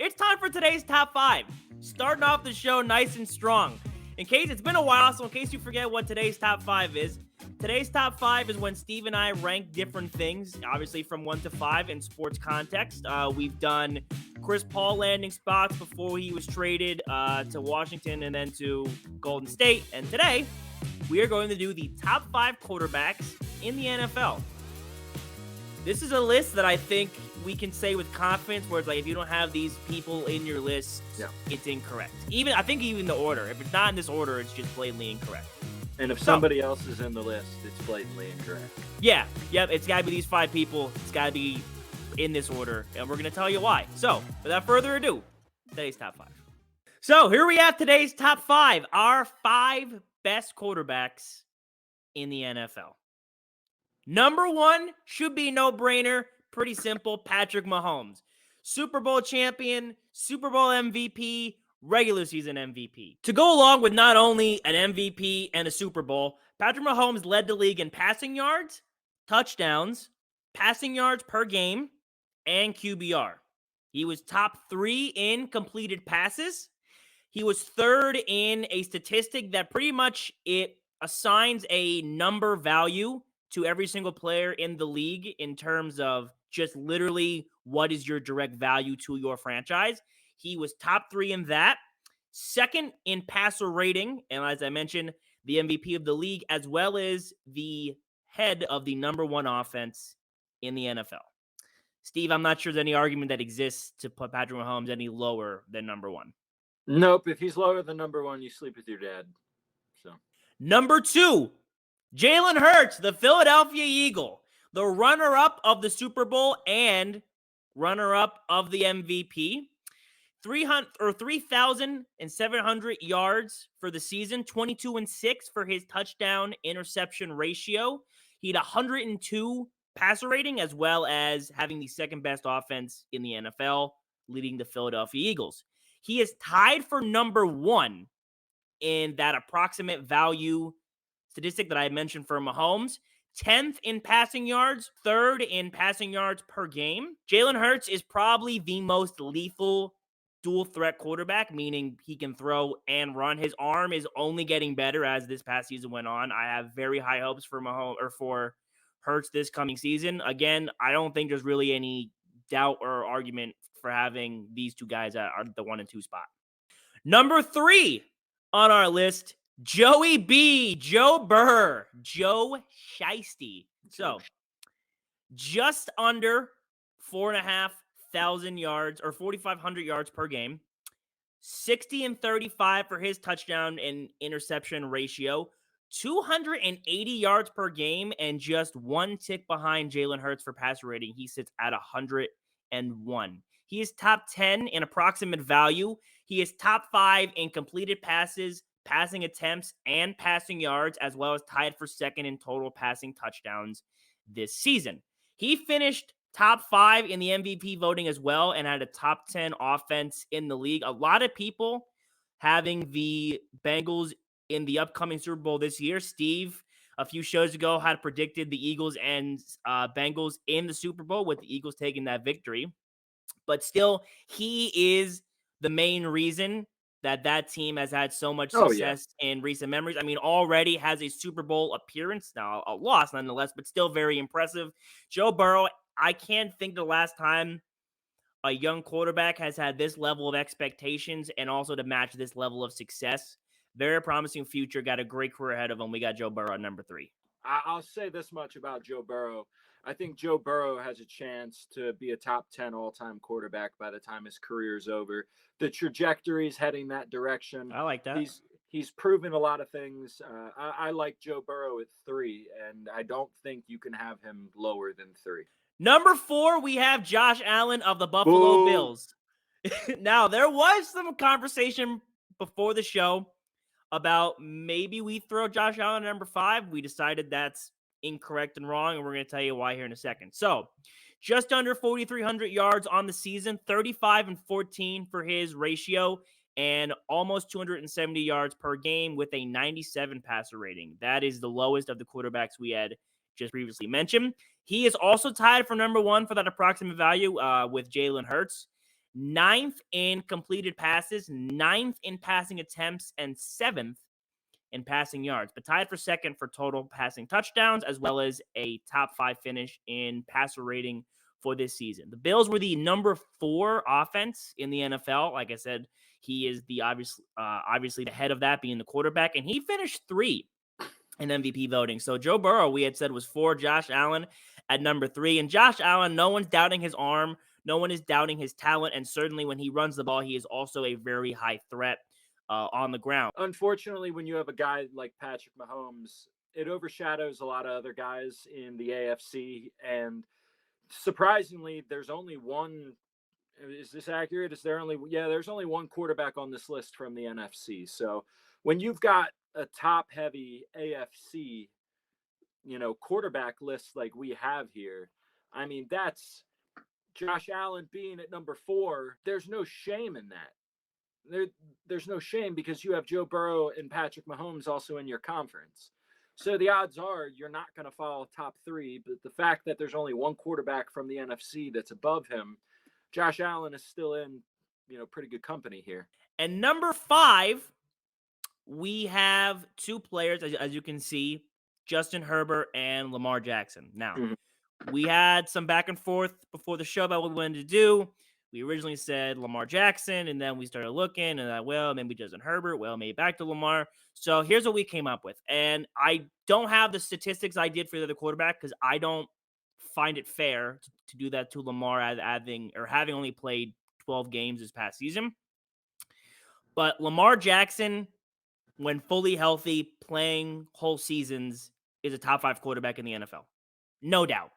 It's time for today's top 5. Starting off the show nice and strong. In case it's been a while, so in case you forget what today's top 5 is, today's top 5 is when Steve and I rank different things, obviously from 1 to 5 in sports context. We've done Chris Paul landing spots before he was traded to Washington and then to Golden State. And today, we are going to do the top 5 quarterbacks in the NFL. This is a list that I think we can say with confidence where it's like if you don't have these people in your list, It's incorrect. I think even the order. If it's not in this order, it's just blatantly incorrect. And if somebody else is in the list, it's blatantly incorrect. Yeah. It's got to be these 5 people. It's got to be in this order, and we're going to tell you why. So, without further ado, today's top 5. So, here we have today's top 5, our 5 best quarterbacks in the NFL. Number 1 should be no-brainer. Pretty simple, Patrick Mahomes. Super Bowl champion, Super Bowl MVP, regular season MVP. To go along with not only an MVP and a Super Bowl, Patrick Mahomes led the league in passing yards, touchdowns, passing yards per game, and QBR. He was top 3 in completed passes. He was 3rd in a statistic that pretty much it assigns a number value to every single player in the league in terms of just literally what is your direct value to your franchise. He was top 3 in that. 2nd in passer rating, and as I mentioned, the MVP of the league, as well as the head of the number 1 offense in the NFL. Steve, I'm not sure there's any argument that exists to put Patrick Mahomes any lower than number 1. Nope. If he's lower than number 1, you sleep with your dad. So number 2, Jalen Hurts, the Philadelphia Eagle, the runner-up of the Super Bowl and runner-up of the MVP. 3,700 yards for the season, 22-6 for his touchdown interception ratio. He had 102 passer rating, as well as having the 2nd best offense in the NFL, leading the Philadelphia Eagles. He is tied for number 1 in that approximate value statistic that I mentioned for Mahomes. 10th in passing yards, 3rd in passing yards per game. Jalen Hurts is probably the most lethal dual threat quarterback, meaning he can throw and run. His arm is only getting better as this past season went on. I have very high hopes for for Hurts this coming season. Again, I don't think there's really any doubt or argument for having these 2 guys at the 1 and 2 spot. Number 3 on our list, Joey B, Joe Burr, Joe Shiesty. So, just under 4,500 yards or 4,500 yards per game, 60-35 for his touchdown and interception ratio, 280 yards per game, and just 1 tick behind Jalen Hurts for passer rating. He sits at 101. He is top 10 in approximate value. He is top 5 in completed passes, passing attempts, and passing yards, as well as tied for 2nd in total passing touchdowns this season. He finished top 5 in the MVP voting as well and had a top 10 offense in the league. A lot of people having the Bengals in the upcoming Super Bowl this year. Steve, a few shows ago, had predicted the Eagles and Bengals in the Super Bowl, with the Eagles taking that victory. But still, he is the main reason that team has had so much success in recent memories. I mean, already has a Super Bowl appearance, now a loss nonetheless, but still very impressive. Joe Burrow, I can't think the last time a young quarterback has had this level of expectations and also to match this level of success. Very promising future, got a great career ahead of him. We got Joe Burrow at number 3. I'll say this much about Joe Burrow. I think Joe Burrow has a chance to be a top 10 all-time quarterback by the time his career is over. The trajectory is heading that direction. I like that. He's proven a lot of things. I like Joe Burrow at 3, and I don't think you can have him lower than 3. Number 4, we have Josh Allen of the Buffalo Bills. Now, there was some conversation before the show about maybe we throw Josh Allen at number 5. We decided that's incorrect and wrong, and we're going to tell you why here in a second. So, just under 4,300 yards on the season, 35-14 for his ratio, and almost 270 yards per game with a 97 passer rating. That is the lowest of the quarterbacks we had just previously mentioned. He is also tied for number 1 for that approximate value with Jalen Hurts. 9th in completed passes, 9th in passing attempts, and 7th in passing yards, but tied for second for total passing touchdowns, as well as a top 5 finish in passer rating for this season. The Bills were the number 4 offense in the NFL. Like I said, he is the obviously the head of that, being the quarterback, and he finished 3 in MVP voting. So Joe Burrow, we had said, was 4, Josh Allen at number 3. And Josh Allen, no one's doubting his arm, no one is doubting his talent, and certainly when he runs the ball, he is also a very high threat on the ground. Unfortunately, when you have a guy like Patrick Mahomes, it overshadows a lot of other guys in the AFC. And surprisingly, there's only one. Is this accurate? There's only one quarterback on this list from the NFC. So when you've got a top-heavy AFC, quarterback list like we have here, I mean, that's Josh Allen being at number 4. There's no shame in that. There's no shame because you have Joe Burrow and Patrick Mahomes also in your conference. So the odds are you're not going to fall top 3. But the fact that there's only one quarterback from the NFC that's above him, Josh Allen is still in, pretty good company here. And number 5, we have 2 players, as you can see, Justin Herbert and Lamar Jackson. Now, we had some back and forth before the show about what we wanted to do. We originally said Lamar Jackson, and then we started looking, and maybe Justin Herbert, maybe back to Lamar. So here's what we came up with. And I don't have the statistics I did for the other quarterback because I don't find it fair to do that to Lamar having only played 12 games this past season. But Lamar Jackson, when fully healthy, playing whole seasons, is a top 5 quarterback in the NFL. No doubt.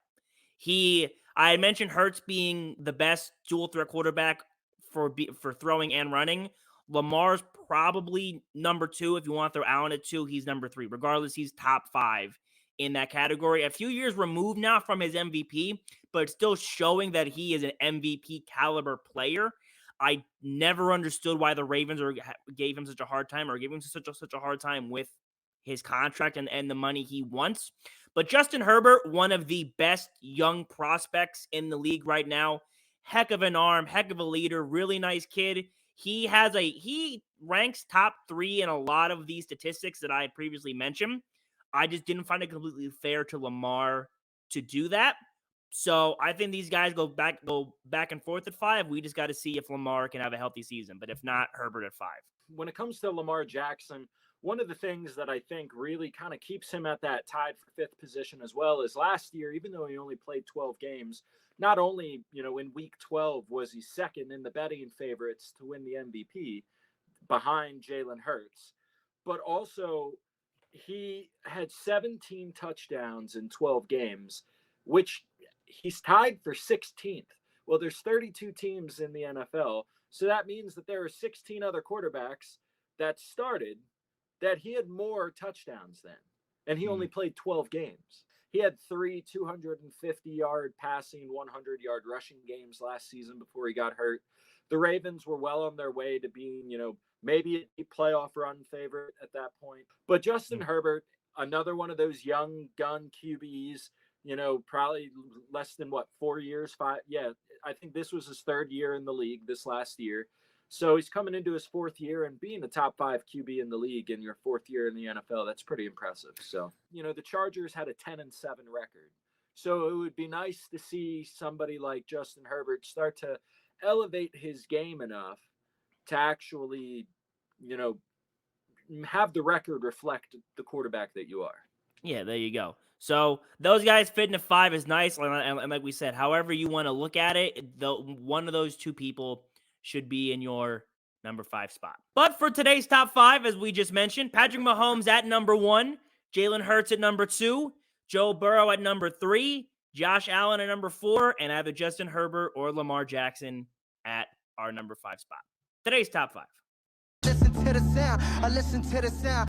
I mentioned Hurts being the best dual threat quarterback for throwing and running. Lamar's probably number 2. If you want to throw Allen at 2, he's number 3. Regardless, he's top 5 in that category. A few years removed now from his MVP, but still showing that he is an MVP caliber player. I never understood why the Ravens gave him such a hard time with his contract and the money he wants. But Justin Herbert, one of the best young prospects in the league right now. Heck of an arm, heck of a leader, really nice kid. He ranks top 3 in a lot of these statistics that I had previously mentioned. I just didn't find it completely fair to Lamar to do that. So I think these guys go back and forth at 5. We just got to see if Lamar can have a healthy season. But if not, Herbert at 5. When it comes to Lamar Jackson, one of the things that I think really kind of keeps him at that tied for 5th position as well is last year, even though he only played 12 games, not only, in week 12 was he second in the betting favorites to win the MVP behind Jalen Hurts, but also he had 17 touchdowns in 12 games, which he's tied for 16th. Well, there's 32 teams in the NFL, so that means that there are 16 other quarterbacks that started that he had more touchdowns than, and he only played 12 games. He had 3 250-yard passing, 100-yard rushing games last season before he got hurt. The Ravens were well on their way to being, maybe a playoff run favorite at that point. But Justin Herbert, another one of those young gun QBs, probably less than 4 years, 5. Yeah, I think this was his 3rd year in the league this last year. So he's coming into his 4th year and being a top 5 QB in the league in your 4th year in the NFL. That's pretty impressive. So, the Chargers had a 10-7 record. So it would be nice to see somebody like Justin Herbert start to elevate his game enough to actually, have the record reflect the quarterback that you are. Yeah, there you go. So those guys fitting at 5 is nice. And like we said, however you want to look at it, one of those 2 people should be in your number 5 spot. But for today's top 5, as we just mentioned, Patrick Mahomes at number 1, Jalen Hurts at number 2, Joe Burrow at number 3, Josh Allen at number 4, and either Justin Herbert or Lamar Jackson at our number 5 spot. Today's top 5. Listen to the sound. I listen to the sound.